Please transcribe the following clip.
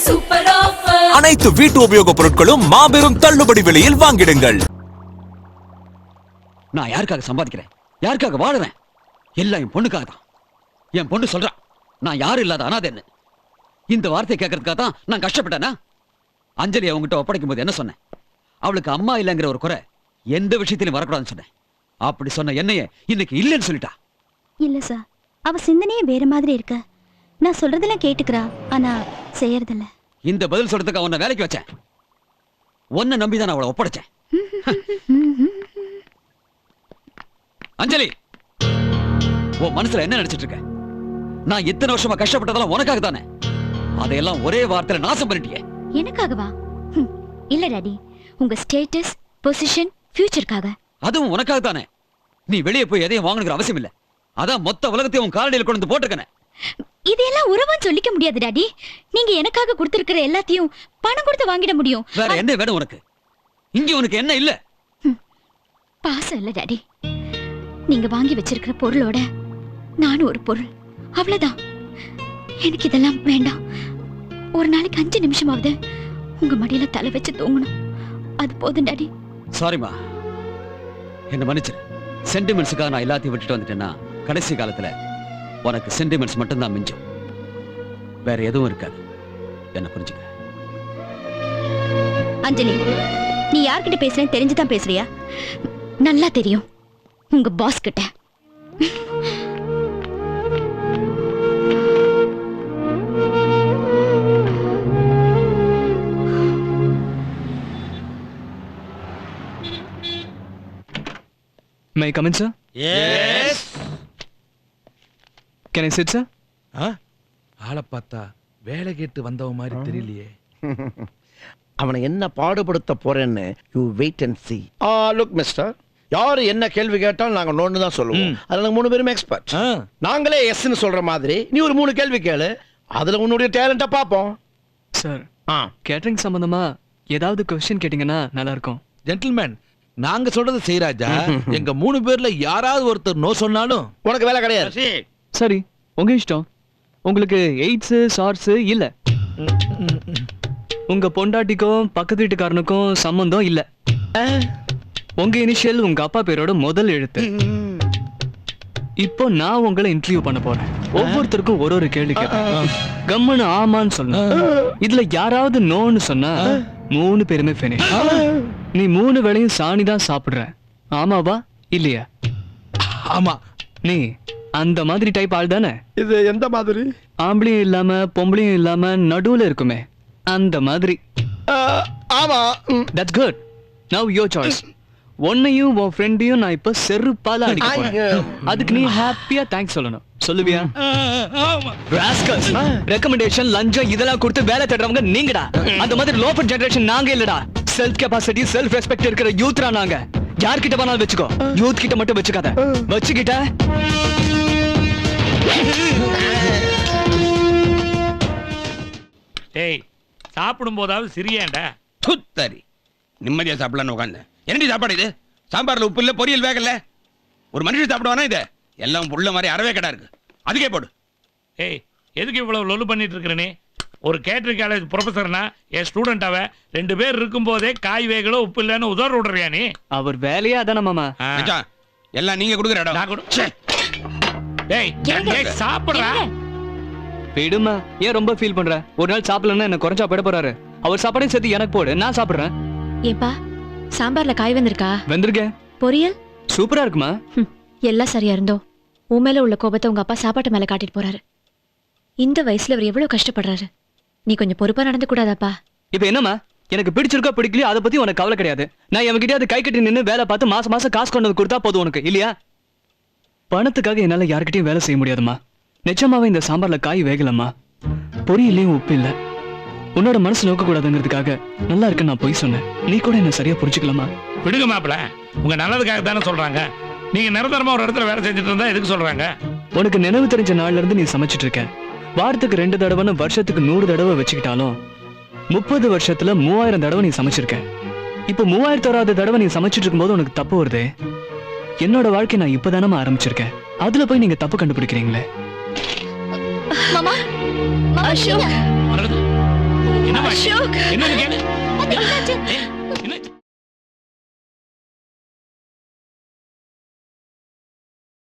Super offer. அனைத்து வீட்டு உபயோகப் பொருட்களும் மாபெரும் தள்ளுபடி விலையில் வாங்கிடுங்கள். நான் யாருக்காக சம்பாதிக்கிறேன், யாருக்காக வாழுறேன்? எல்லாம் என் பொண்ணுக்காக தான். என் பொண்ணு சொல்றான் நான் யாரும் இல்லாத அனாதைன்னு. இந்த வார்த்தை கேட்கறதுக்காக தான் நான் கஷ்டப்பட்டேனா? அஞ்சலி அவங்ககிட்ட ஒப்படைக்கும் போது என்ன சொன்னேன்? அவளுக்கு அம்மா இல்லைங்கிற ஒரு குறை எந்த விஷயத்திலும் வரக்கூடாதுன்னு சொன்னேன். அப்படி சொன்ன என்னையே இன்னைக்கு இல்லைன்னு சொல்லிட்டா. இல்ல சார், அவ சிந்தனையே வேற மாதிரி இருக்கு. நான் சொல்றதெல்லாம் கேட்டுக்கிறா, ஆனா செய்யறதில்ல. இந்த பதில் சொல்றதுக்கு அவனை வேலைக்கு வச்சேன். உன்னை நம்பிதான் அவளை ஒப்படைச்சேன். அஞ்சலி, உன் மனசுல என்ன நினைச்சிட்டு இருக்க? நான் இத்தனை வருஷமா கஷ்டப்பட்டதெல்லாம் உனக்காக தானே. அதையெல்லாம் ஒரே வார்த்தையில நாசம் பண்ணிட்டியே. எனக்காகவா? இல்ல டாடி, உங்க ஸ்டேட்டஸ், பொசிஷன், ஃபியூச்சர்க்காக. அதுவும் உனக்காக தானே. நீ வெளியே போய் எதையும் வாங்கணுங்கிற அவசியம் இல்ல. அதான் மொத்த உலகத்தையும் உன் காலடியில் கொண்டு போட்டிருக்கேன். இதெல்லாம் உறவுன்னு சொல்லிக்க முடியாது டாடி. நீங்க எனக்காக கொடுத்திருக்கிற எல்லாத்தையும் பணம் கொடுத்து வாங்கிட முடியும். வேற என்ன வேணும் உனக்கு? இங்க உனக்கு என்ன இல்ல? பாசம் இல்ல டாடி. நீங்க வாங்கி வச்சிருக்கிற பொருளோட நானும் ஒரு பொருள், அவ்வளவுதான். எனக்கு இதெல்லாம் வேண்டாம். ஒரு நாளைக்கு 5 நிமிஷமாவது உங்க மடியில தலை வச்சு தூங்கணும், அது போதும் டாடி. சாரிமா, என்ன மன்னிச்சிரு. சென்டிமெண்ட்ஸுக்காக நான் எல்லாத்தையும் விட்டுட்டு வந்துட்டேன்னா கடைசி காலத்துல உனக்கு சென்டிமெண்ட்ஸ் மட்டும்தான் மிஞ்சும், வேற எதுவும் இருக்காது. என்ன புரிஞ்சுக்க. அஞ்சலி, நீ யார்கிட்ட பேசுறேன்னு தெரிஞ்சுதான் பேசுறியா? நல்லா தெரியும், உங்க பாஸ் கிட்ட. May I come in, sir? Yes. Can I sit, sir? ஆளை பார்த்தா வேலை கேட்டு வந்தவ மாதிரி தெரியலையே. அவனை என்ன பாடுபடுத்த போறேன்னு you wait and see. Look mister, யாரு என்ன கேள்வி கேட்டாலும் நாங்க நோன்னு தான் சொல்லுவோம். அதுல 3 பேரும் எக்ஸ்பர்ட். நாங்களே எஸ்ன்னு சொல்ற மாதிரி நீ ஒரு 3 கேள்வி கேளு, அதுல உன்னுடைய டேலண்ட பாப்போம். சார், கேட்டரிங் சம்பந்தமா ஏதாவது क्वेश्चन கேட்டிங்கன்னா நல்லா இருக்கும். ஜென்டில்மேன், நாங்க சொல்றது செய்ராஜா. எங்க 3 பேர்ல யாராவது ஒருத்தர் நோ சொன்னாலும் உனக்கு வேலை கிடையாது. சரி, உங்க இஷ்டம். உங்களுக்கு எய்ட்ஸ் சார்ஸ் இல்ல, உங்க பொண்டாட்டிக்கும் பக்கத்து வீட்டுக்காரனுக்கும் சம்பந்தம் இல்ல, உங்க இனிஷியல் உங்க அப்பா பேரோட முதல் எழுத்து. இப்போ நான் உங்களை இன்டர்வியூ பண்ண போறேன். ஒவ்வொருத்தருக்கும் ஒரு கேள்வி கேட்பேன். கம்மனு ஆமான்னு சொல்லணும். இதுல யாராவது நோன்னு சொன்னா 3 பேருமே finish. நீ 3 வேளையும் சாணி தான் சாப்பிடுற, ஆமாவா இல்லையா? ஆமா. நீ அந்த மாதிரி டைப் ஆள் தானே? இது எந்த மாதிரி? ஆம்பளையும் இல்லாம பொம்பளையும் இல்லாம நடுவுல இருக்குமே, அந்த மாதிரி. ஆமா. That's good. Now your choice. உன்னையும் உன் ஃப்ரெண்டையும் நான் இப்ப செருப்பால அடிக்க போறேன். அதுக்கு நீ ஹாப்பியா தேங்க்ஸ் சொல்லணும். சொல்லுவியா? ராஸ்கல்ஸ், ரெக்கமெண்டேஷன் லஞ்சம் இதெல்லாம் கொடுத்து வேலை தேடுறவங்க நீங்கடா. அந்த மாதிரி லோஃபர் ஜெனரேஷன் நாங்க இல்லடா. செல்ஃப் கெபாசிட்டி, செல்ஃப் ரெஸ்பெக்ட் இருக்கிற யூத்ரா நாங்க. யார்கிட்ட வேணாலும் வச்சுக்கோ, யூத் கிட்ட மட்டும் வச்சுக்காத. வச்சுக்கிட்ட டேய், சாப்பிடும் போதாவது சிறியேண்டா. துத்தரி நிம்மதியா சாப்பிடலான்னு உட்காந்தேன். என்னடி சாப்பாடு இது? சாம்பார்ல உப்பு இல்ல, பொரியல் வேகல. ஒரு மனுஷன் சாப்பிடுவானா இது? எல்லாம் புள்ள மாதிரி அறவே கடா இருக்கு. அதுக்கே போடு. ஏய், எதுக்கு இவ்வளவு லொல்லு பண்ணிட்டு இருக்கிற நீ? ஒரு கேட்டரிங் காலேஜ் ப்ரொஃபஸர்னா என் ஸ்டூடெண்டாவ 2 பேர் இருக்கும் போதே காய் வேகல உப்பு இல்லன்னு உதற விடுறியா நீ? அவர் வேலையா அதானே மாமா? எல்லாம் நீங்க கொடுக்குற இடம். நான் கொடு. டேய், சாப்பிடுறா. விடுமா, ஏன் ரொம்ப ஃபீல் பண்ற? ஒரு நாள் சாப்பிடலன்னா என்ன குறைஞ்சா போயிட போறாரு. அவர் சாப்பாடையும் சேர்த்து எனக்கு போடு, நான் சாப்பிடுறேன். ஏப்பா, சாம்பார்ல காய் வந்திருக்கா? வந்திருக்கேன். பொரியல் சூப்பரா இருக்குமா? எல்லாம் சரியா இருந்தோ உன் மேல உள்ள கோபத்தை உங்க அப்பா சாப்பாட்டு மேல காட்டிட்டு போறாரு. இந்த வயசுல அவர் எவ்வளவு கஷ்டப்படுறாரு. நீ கொஞ்சம் பொறுப்பா நடந்து கூடாதாப்பா? இப்ப என்னமா, எனக்கு பிடிச்சிருக்கோ பிடிக்கலையோ அதை பத்தி உனக்கு கவலை கிடையாது. நான் எவன்கிட்ட அது கை கட்டி நின்று வேலை பார்த்து மாசம் மாசம் காசு கொண்டு வந்து கொடுத்தா போதும் உனக்கு, இல்லையா? பணத்துக்காக என்னால யாருக்கிட்டையும் வேலை செய்ய முடியாதுமா. நிச்சயமாவே இந்த சாம்பார்ல காய் வேகலம்மா, பொரியலையும் உப்பு இல்ல. உன்னோட மனசு நோக்க கூடாதுங்கிறதுக்காக நல்லா இருக்கு நான் போய் சொன்னேன். நீ கூட என்ன சரியா புரிஞ்சுக்கலாமா? விடுங்க மாப்பிள, உங்க நல்லதுக்காக தானே சொல்றாங்க. நீங்க நிரந்தரமா ஒரு இடத்துல வேலை செஞ்சுட்டு இருந்தா எதுக்கு சொல்றாங்க? உனக்கு நினைவு தெரிஞ்ச நாள்ல இருந்து நீ சமைச்சிட்டு இருக்க. வாரத்துக்கு 2 தடவைன்னு வருஷத்துக்கு 100 தடவை வச்சுக்கிட்டாலும் 30 வருஷத்துல 3000 தடவை நீ சமைச்சிருக்க. இப்ப 3000வது தடவை நீ சமைச்சிட்டு இருக்கும்போது உனக்கு தப்பு வருது. என்னோட வாழ்க்கை நான் இப்பதானமா ஆரம்பிச்சிருக்கேன். அதுல போய் நீங்க தப்பு கண்டுபிடிக்கிறீங்களே. மாமா, மாமா, என்னன்னு கேளு. அது என்னாச்சு?